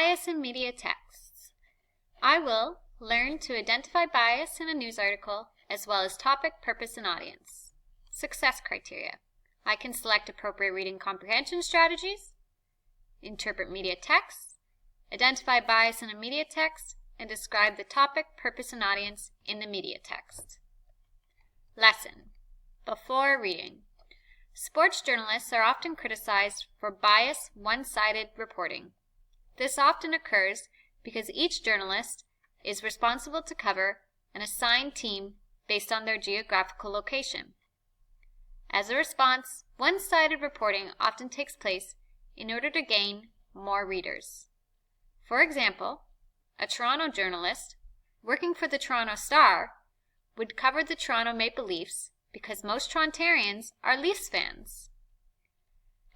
Bias in media texts. I will learn to identify bias in a news article as well as topic, purpose, and audience. Success criteria. I can select appropriate reading comprehension strategies, interpret media texts, identify bias in a media text, and describe the topic, purpose, and audience in the media text. Lesson. Before reading. Sports journalists are often criticized for biased, one-sided reporting. This often occurs because each journalist is responsible to cover an assigned team based on their geographical location. As a response, one-sided reporting often takes place in order to gain more readers. For example, a Toronto journalist working for the Toronto Star would cover the Toronto Maple Leafs because most Torontarians are Leafs fans.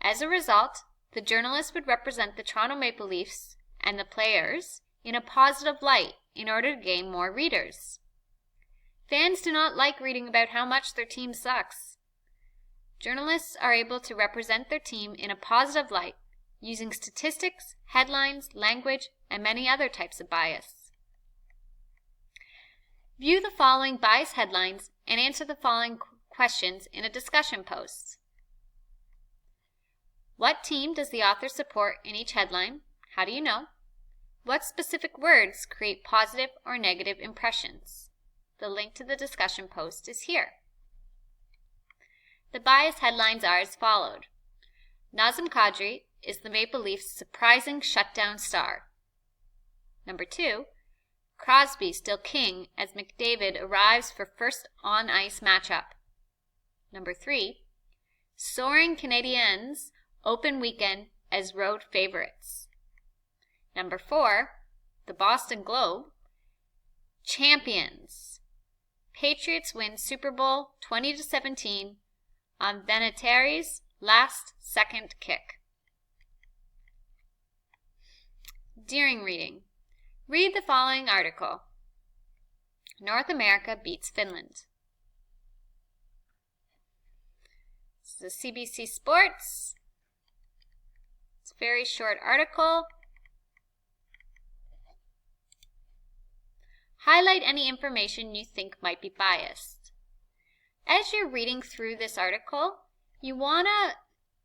As a result, the journalist would represent the Toronto Maple Leafs and the players in a positive light in order to gain more readers. Fans do not like reading about how much their team sucks. Journalists are able to represent their team in a positive light using statistics, headlines, language, and many other types of bias. View the following bias headlines and answer the following questions in a discussion post. What team does the author support in each headline? How do you know? What specific words create positive or negative impressions? The link to the discussion post is here. The bias headlines are as followed. Nazem Kadri is the Maple Leafs' surprising shutdown star. Number 2, Crosby still king as McDavid arrives for first on-ice matchup. Number 3, soaring Canadiens open weekend as road favorites. Number 4, the Boston Globe, champions. Patriots win Super Bowl 20-17 on Vinatieri's last-second kick. During reading, read the following article. North America beats Finland. This is CBC Sports. It's a very short article. Highlight any information you think might be biased. As you're reading through this article, you want to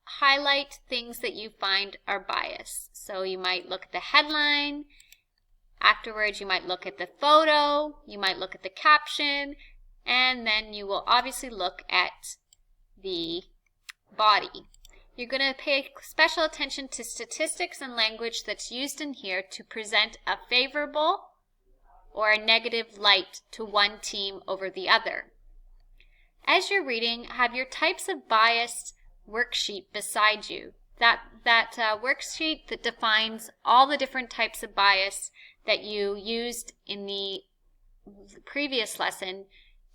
highlight things that you find are biased. So you might look at the headline. Afterwards, you might look at the photo. You might look at the caption. And then you will obviously look at the body. You're going to pay special attention to statistics and language that's used in here to present a favorable or a negative light to one team over the other. As you're reading, have your types of bias worksheet beside you. That worksheet that defines all the different types of bias that you used in the previous lesson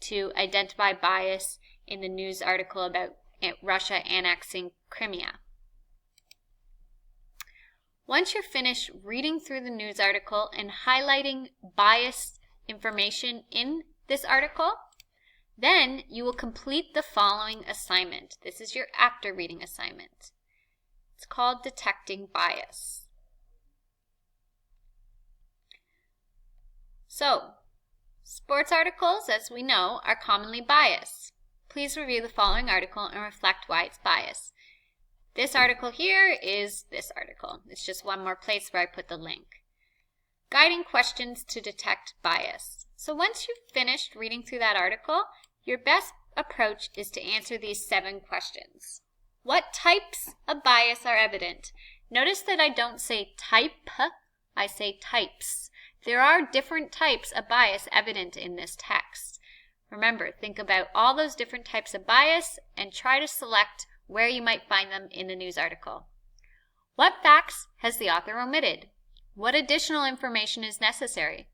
to identify bias in the news article about Russia annexing Crimea. Once you're finished reading through the news article and highlighting biased information in this article, then you will complete the following assignment. This is your after reading assignment. It's called Detecting Bias. So, sports articles, as we know, are commonly biased. Please review the following article and reflect why it's biased. This article here is this article. It's just one more place where I put the link. Guiding questions to detect bias. So once you've finished reading through that article, your best approach is to answer these 7 questions. What types of bias are evident? Notice that I don't say type, I say types. There are different types of bias evident in this text. Remember, think about all those different types of bias and try to select where you might find them in the news article. What facts has the author omitted? What additional information is necessary?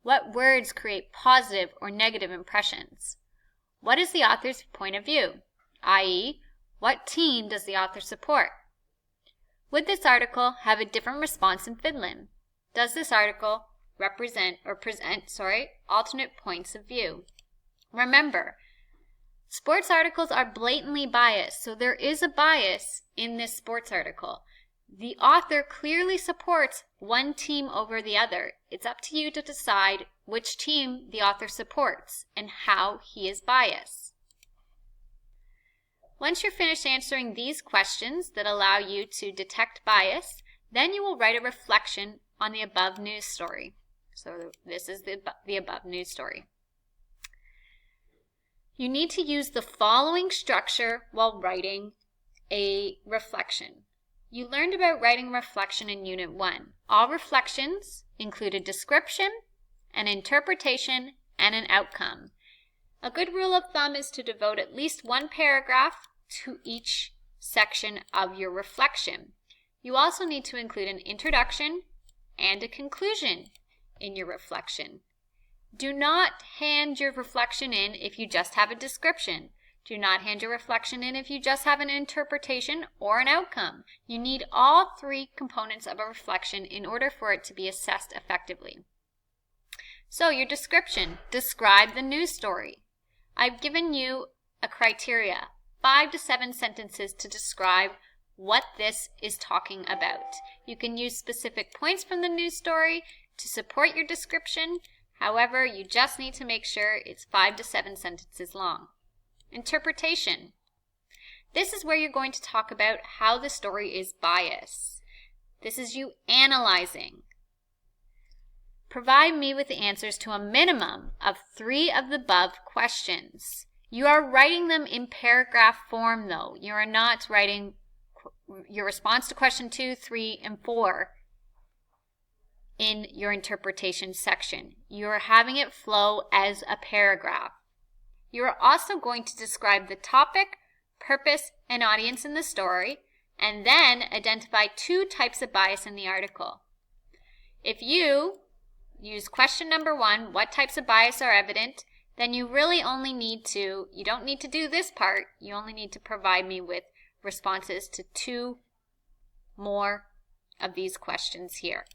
What words create positive or negative impressions? What is the author's point of view? i.e., what team does the author support? Would this article have a different response in Finland? Does this article present alternate points of view? Remember, sports articles are blatantly biased, so there is a bias in this sports article. The author clearly supports one team over the other. It's up to you to decide which team the author supports and how he is biased. Once you're finished answering these questions that allow you to detect bias, then you will write a reflection on the above news story. So this is the above news story. You need to use the following structure while writing a reflection. You learned about writing a reflection in Unit 1. All reflections include a description, an interpretation, and an outcome. A good rule of thumb is to devote at least one paragraph to each section of your reflection. You also need to include an introduction and a conclusion in your reflection. Do not hand your reflection in if you just have a description. Do not hand your reflection in if you just have an interpretation or an outcome. You need all three components of a reflection in order for it to be assessed effectively. So your description, describe the news story. I've given you a criteria, 5 to 7 sentences to describe what this is talking about. You can use specific points from the news story to support your description. However, you just need to make sure it's 5 to 7 sentences long. Interpretation. This is where you're going to talk about how the story is biased. This is you analyzing. Provide me with the answers to a minimum of 3 of the above questions. You are writing them in paragraph form though. You are not writing your response to question 2, 3, and 4 in your interpretation section. You are having it flow as a paragraph. You are also going to describe the topic, purpose, and audience in the story, and then identify 2 types of bias in the article. If you use question number 1, what types of bias are evident, then you really only need to, you don't need to do this part, you only need to provide me with responses to 2 more of these questions here.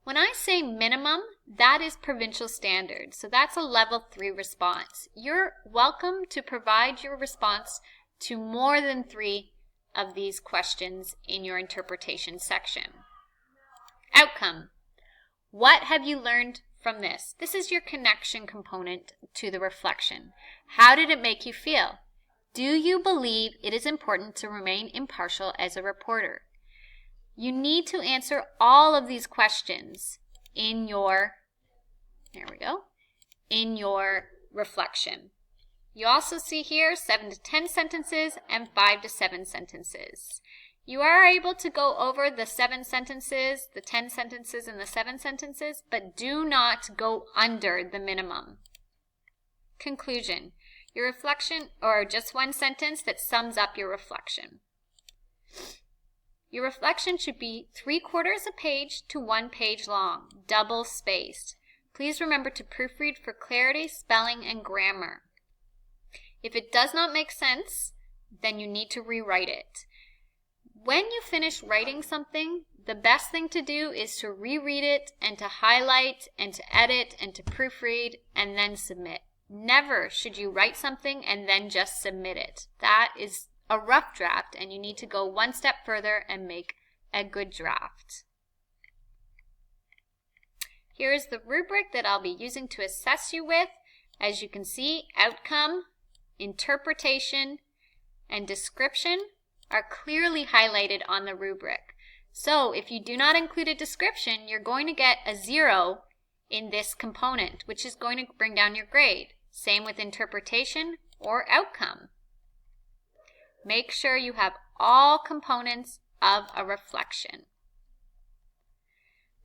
When I say minimum, that is provincial standard, so that's a level 3 response. You're welcome to provide your response to more than 3 of these questions in your interpretation section. Outcome. What have you learned from this? This is your connection component to the reflection. How did it make you feel? Do you believe it is important to remain impartial as a reporter? You need to answer all of these questions in your, in your reflection. You also see here 7 to 10 sentences and 5 to 7 sentences. You are able to go over the 7 sentences, the 10 sentences, and the 7 sentences, but do not go under the minimum. Conclusion. Your reflection, or just one sentence that sums up your reflection. Your reflection should be 3/4 a page to 1 page long, double spaced. Please remember to proofread for clarity, spelling, and grammar. If it does not make sense, then you need to rewrite it. When you finish writing something, the best thing to do is to reread it and to highlight and to edit and to proofread and then submit. Never should you write something and then just submit it. That is a rough draft, and you need to go one step further and make a good draft. Here is the rubric that I'll be using to assess you with. As you can see, outcome, interpretation, and description are clearly highlighted on the rubric. So if you do not include a description, you're going to get a 0 in this component, which is going to bring down your grade. Same with interpretation or outcome. Make sure you have all components of a reflection.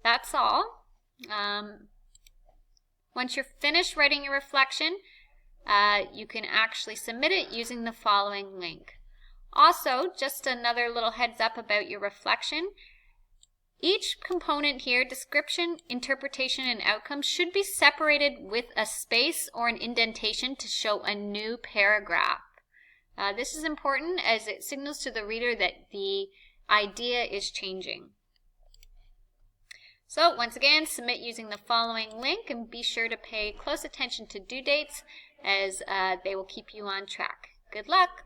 That's all. Once you're finished writing your reflection, you can actually submit it using the following link. Also, just another little heads up about your reflection. Each component here, description, interpretation, and outcome, should be separated with a space or an indentation to show a new paragraph. This is important as it signals to the reader that the idea is changing. So once again, submit using the following link and be sure to pay close attention to due dates as they will keep you on track. Good luck!